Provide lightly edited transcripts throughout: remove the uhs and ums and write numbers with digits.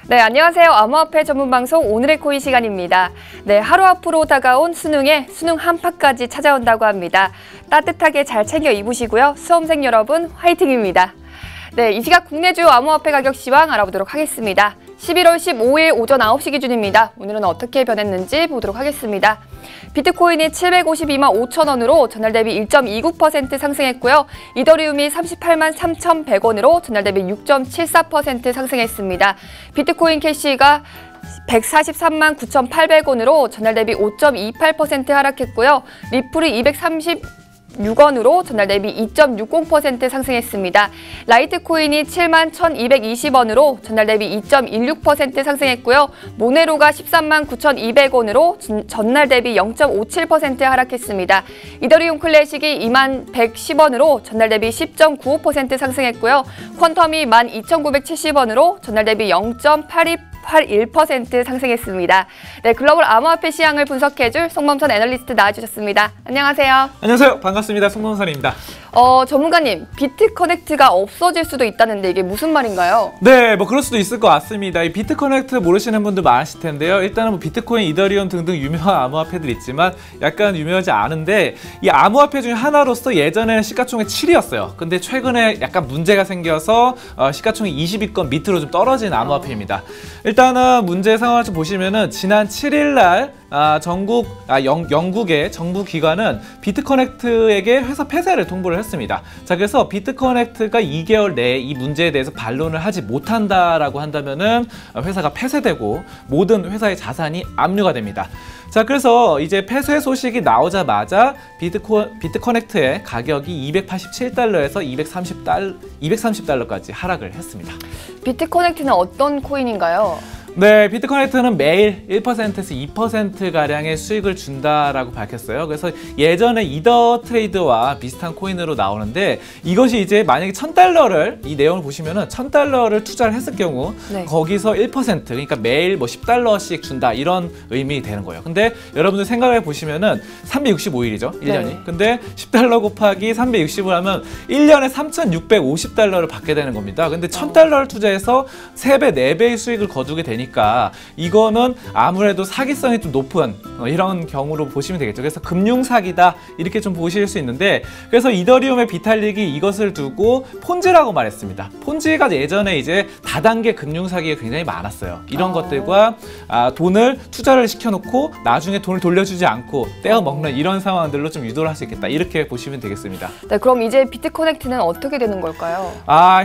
네, 안녕하세요. 암호화폐 전문 방송 오늘의 코인 시간입니다. 네, 하루 앞으로 다가온 수능에 수능 한파까지 찾아온다고 합니다. 따뜻하게 잘 챙겨 입으시고요. 수험생 여러분 화이팅입니다. 네, 이 시각 국내 주요 암호화폐 가격 시황 알아보도록 하겠습니다. 11월 15일 오전 9시 기준입니다. 오늘은 어떻게 변했는지 보도록 하겠습니다. 비트코인이 752만 5천 원으로 전날 대비 1.29% 상승했고요. 이더리움이 38만 3,100원으로 전날 대비 6.74% 상승했습니다. 비트코인 캐시가 143만 9,800원으로 전날 대비 5.28% 하락했고요. 리플이 236원으로 전날 대비 2.60% 상승했습니다. 라이트코인이 7만 1,220원으로 전날 대비 2.16% 상승했고요. 모네로가 13만 9,200원으로 전날 대비 0.57% 하락했습니다. 이더리움 클래식이 2만 110원으로 전날 대비 10.95% 상승했고요. 퀀텀이 12,970원으로 전날 대비 0.81% 상승했습니다. 네, 글로벌 암호화폐 시황을 분석해줄 송범선 애널리스트 나와주셨습니다. 안녕하세요. 안녕하세요. 반갑습니다. 송범선입니다. 전문가님, 비트커넥트가 없어질 수도 있다는데 이게 무슨 말인가요? 네, 뭐 그럴 수도 있을 것 같습니다. 이 비트커넥트 모르시는 분들 많으실 텐데요. 일단은 뭐 비트코인, 이더리움 등등 유명한 암호화폐들 있지만 약간 유명하지 않은데 이 암호화폐 중에 하나로서 예전에는 시가총액 7위였어요. 근데 최근에 약간 문제가 생겨서 시가총액 20위권 밑으로 좀 떨어진 암호화폐입니다. 일단은 문제 상황을 좀 보시면은 지난 7일 날 영국의 정부 기관은 비트커넥트에게 회사 폐쇄를 통보를 했습니다. 자, 그래서 비트커넥트가 2개월 내에 이 문제에 대해서 반론을 하지 못한다라고 한다면은 회사가 폐쇄되고 모든 회사의 자산이 압류가 됩니다. 자, 그래서 이제 폐쇄 소식이 나오자마자 비트커넥트의 가격이 287달러에서 230달러까지 하락을 했습니다. 비트커넥트는 어떤 코인인가요? 네, 비트커넥트는 매일 1%에서 2%가량의 수익을 준다라고 밝혔어요. 그래서 예전에 이더트레이드와 비슷한 코인으로 나오는데 이것이 이제 만약에 1,000달러를 이 내용을 보시면은 1,000달러를 투자를 했을 경우 네. 거기서 1% 그러니까 매일 뭐 10달러씩 준다 이런 의미 되는 거예요. 근데 여러분들 생각해 보시면은 365일이죠. 1년이. 네. 근데 10달러 곱하기 360을 하면 1년에 3,650달러를 받게 되는 겁니다. 근데 1,000달러를 투자해서 3배, 4배의 수익을 거두게 되니까 이거는 아무래도 사기성이 좀 높은 이런 경우로 보시면 되겠죠. 그래서 금융 사기다 이렇게 좀 보실 수 있는데 그래서 이더리움의 비탈릭이 이것을 두고 폰지라고 말했습니다. 폰지가 예전에 이제 다단계 금융 사기가 굉장히 많았어요. 이런 것들과 돈을 투자를 시켜놓고 나중에 돈을 돌려주지 않고 떼어먹는 이런 상황들로 좀 유도를 할 수 있겠다 이렇게 보시면 되겠습니다. 네, 그럼 이제 비트커넥트는 어떻게 되는 걸까요?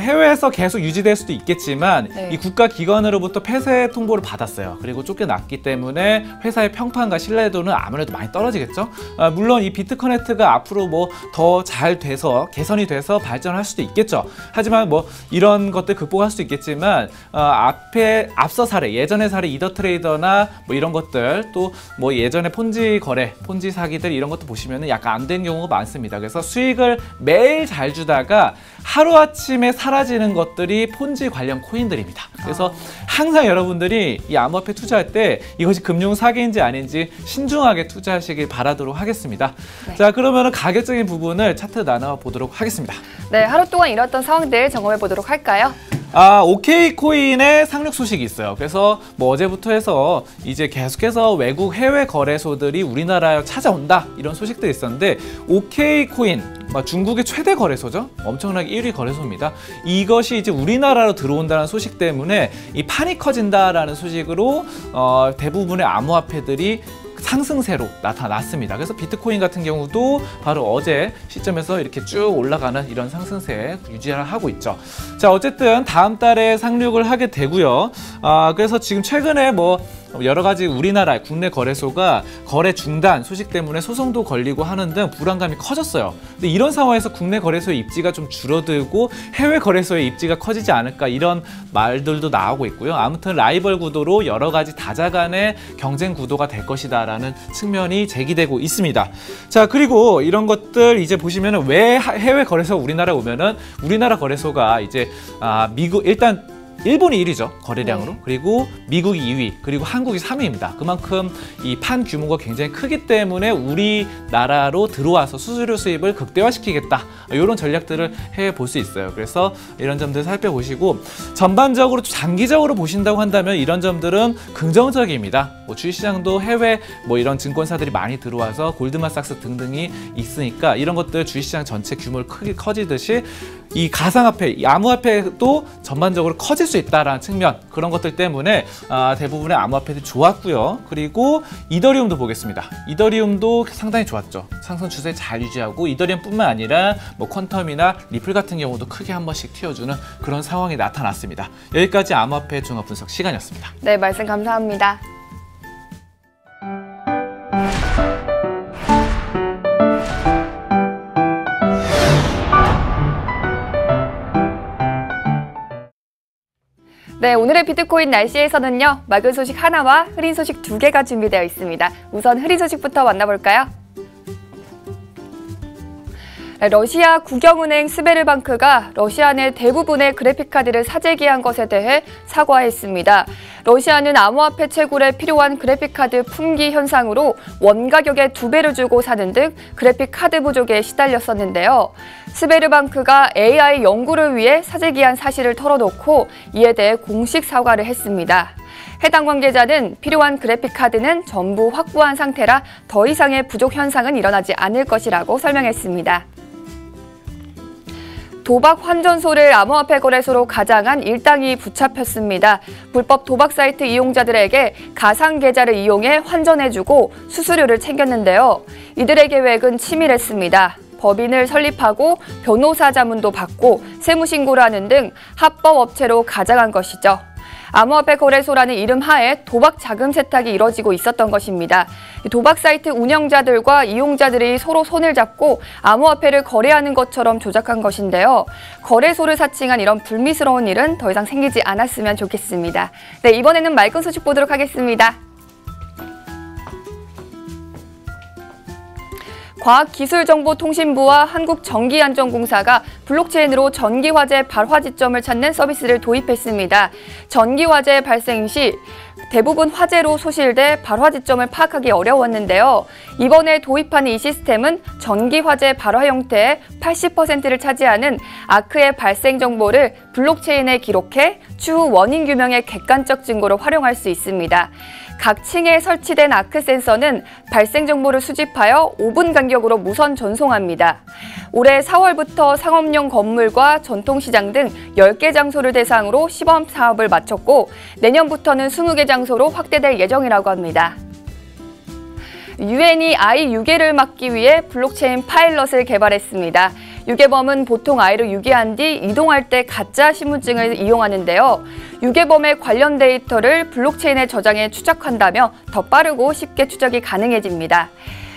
해외에서 계속 유지될 수도 있겠지만 네. 이 국가 기관으로부터 폐쇄 통보를 받았어요. 그리고 쫓겨났기 때문에 회사의 평판과 신뢰도는 아무래도 많이 떨어지겠죠. 물론 이 비트커넥트가 앞으로 뭐 더 잘 돼서 개선이 돼서 발전할 수도 있겠죠. 하지만 뭐 이런 것들 극복할 수도 있겠지만 앞서 사례, 예전의 사례 이더트레이더나 뭐 이런 것들 또 뭐 예전에 폰지 거래, 폰지 사기들 이런 것도 보시면은 약간 안 된 경우가 많습니다. 그래서 수익을 매일 잘 주다가 하루아침에 사라지는 것들이 폰지 관련 코인들입니다. 그래서 항상 여러분들이 이 암호화폐 투자할 때 이것이 금융 사기인지 아닌지 신중하게 투자하시길 바라도록 하겠습니다. 네. 자, 그러면 가격적인 부분을 차트 나눠보도록 하겠습니다. 네, 하루 동안 일어났던 상황들 점검해 보도록 할까요? OK코인의 상륙 소식이 있어요. 그래서 뭐 어제부터 해서 이제 계속해서 외국 해외 거래소들이 우리나라에 찾아온다 이런 소식들이 있었는데 OK코인 중국의 최대 거래소죠. 엄청나게 1위 거래소입니다. 이것이 이제 우리나라로 들어온다는 소식 때문에 이 판이 커진다라는 소식으로 대부분의 암호화폐들이 상승세로 나타났습니다. 그래서 비트코인 같은 경우도 바로 어제 시점에서 이렇게 쭉 올라가는 이런 상승세 유지를 하고 있죠. 자, 어쨌든 다음 달에 상륙을 하게 되고요. 그래서 지금 최근에 뭐 여러 가지 우리나라 국내 거래소가 거래 중단 소식 때문에 소송도 걸리고 하는 등 불안감이 커졌어요. 근데 이런 상황에서 국내 거래소의 입지가 좀 줄어들고 해외 거래소의 입지가 커지지 않을까 이런 말들도 나오고 있고요. 아무튼 라이벌 구도로 여러 가지 다자 간의 경쟁 구도가 될 것이다라는 측면이 제기되고 있습니다. 자, 그리고 이런 것들 이제 보시면은 왜 해외 거래소 우리나라에 오면은 우리나라 거래소가 이제 미국 일단 일본이 1위죠. 거래량으로. 그리고 미국이 2위, 그리고 한국이 3위입니다. 그만큼 이 판 규모가 굉장히 크기 때문에 우리나라로 들어와서 수수료 수입을 극대화시키겠다. 이런 전략들을 해볼 수 있어요. 그래서 이런 점들 살펴보시고 전반적으로 장기적으로 보신다고 한다면 이런 점들은 긍정적입니다. 뭐 주식시장도 해외 뭐 이런 증권사들이 많이 들어와서 골드만삭스 등등이 있으니까 이런 것들 주식시장 전체 규모를 크게 커지듯이 이 가상화폐, 이 암호화폐도 전반적으로 커질 수 있다라는 측면, 그런 것들 때문에 대부분의 암호화폐들이 좋았고요. 그리고 이더리움도 보겠습니다. 이더리움도 상당히 좋았죠. 상승 추세 잘 유지하고 이더리움뿐만 아니라 뭐 퀀텀이나 리플 같은 경우도 크게 한 번씩 튀어주는 그런 상황이 나타났습니다. 여기까지 암호화폐 종합 분석 시간이었습니다. 네, 말씀 감사합니다. 네, 오늘의 비트코인 날씨에서는요, 맑은 소식 하나와 흐린 소식 2개가 준비되어 있습니다. 우선 흐린 소식부터 만나볼까요? 러시아 국영은행 스베르방크가 러시아 내 대부분의 그래픽카드를 사재기한 것에 대해 사과했습니다. 러시아는 암호화폐 채굴에 필요한 그래픽카드 품귀 현상으로 원가격의 2배를 주고 사는 등 그래픽카드 부족에 시달렸었는데요. 스베르방크가 AI 연구를 위해 사재기한 사실을 털어놓고 이에 대해 공식 사과를 했습니다. 해당 관계자는 필요한 그래픽카드는 전부 확보한 상태라 더 이상의 부족 현상은 일어나지 않을 것이라고 설명했습니다. 도박 환전소를 암호화폐 거래소로 가장한 일당이 붙잡혔습니다. 불법 도박 사이트 이용자들에게 가상 계좌를 이용해 환전해주고 수수료를 챙겼는데요. 이들의 계획은 치밀했습니다. 법인을 설립하고 변호사 자문도 받고 세무신고를 하는 등 합법 업체로 가장한 것이죠. 암호화폐 거래소라는 이름 하에 도박 자금 세탁이 이뤄지고 있었던 것입니다. 도박 사이트 운영자들과 이용자들이 서로 손을 잡고 암호화폐를 거래하는 것처럼 조작한 것인데요. 거래소를 사칭한 이런 불미스러운 일은 더 이상 생기지 않았으면 좋겠습니다. 네, 이번에는 맑은 소식 보도록 하겠습니다. 과학기술정보통신부와 한국전기안전공사가 블록체인으로 전기화재 발화지점을 찾는 서비스를 도입했습니다. 전기화재 발생 시 대부분 화재로 소실돼 발화지점을 파악하기 어려웠는데요. 이번에 도입한 이 시스템은 전기화재 발화 형태의 80%를 차지하는 아크의 발생 정보를 블록체인에 기록해 추후 원인 규명의 객관적 증거로 활용할 수 있습니다. 각 층에 설치된 아크 센서는 발생 정보를 수집하여 5분 간격으로 무선 전송합니다. 올해 4월부터 상업용 건물과 전통시장 등 10개 장소를 대상으로 시범 사업을 마쳤고 내년부터는 20개 장소로 확대될 예정이라고 합니다. 유엔이 아이 유괴를 막기 위해 블록체인 파일럿을 개발했습니다. 유괴범은 보통 아이를 유괴한 뒤 이동할 때 가짜 신분증을 이용하는데요. 유괴범의 관련 데이터를 블록체인에 저장해 추적한다며 더 빠르고 쉽게 추적이 가능해집니다.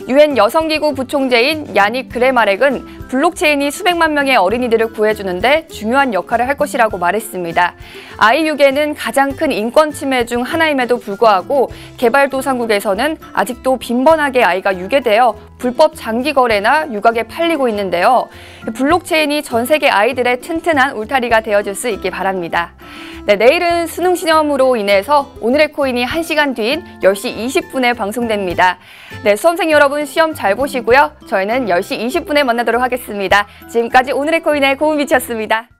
유엔 여성기구 부총재인 야닉 그레마렉은 블록체인이 수백만 명의 어린이들을 구해주는데 중요한 역할을 할 것이라고 말했습니다. 아이 유괴는 가장 큰 인권 침해 중 하나임에도 불구하고 개발도상국에서는 아직도 빈번하게 아이가 유괴되어 불법 장기 거래나 유각에 팔리고 있는데요. 블록체인이 전 세계 아이들의 튼튼한 울타리가 되어줄 수 있길 바랍니다. 네, 내일은 수능 시험으로 인해서 오늘의 코인이 1시간 뒤인 10시 20분에 방송됩니다. 네, 수험생 여러분 시험 잘 보시고요. 저희는 10시 20분에 만나도록 하겠습니다. 지금까지 오늘의 코인의 고은비치였습니다.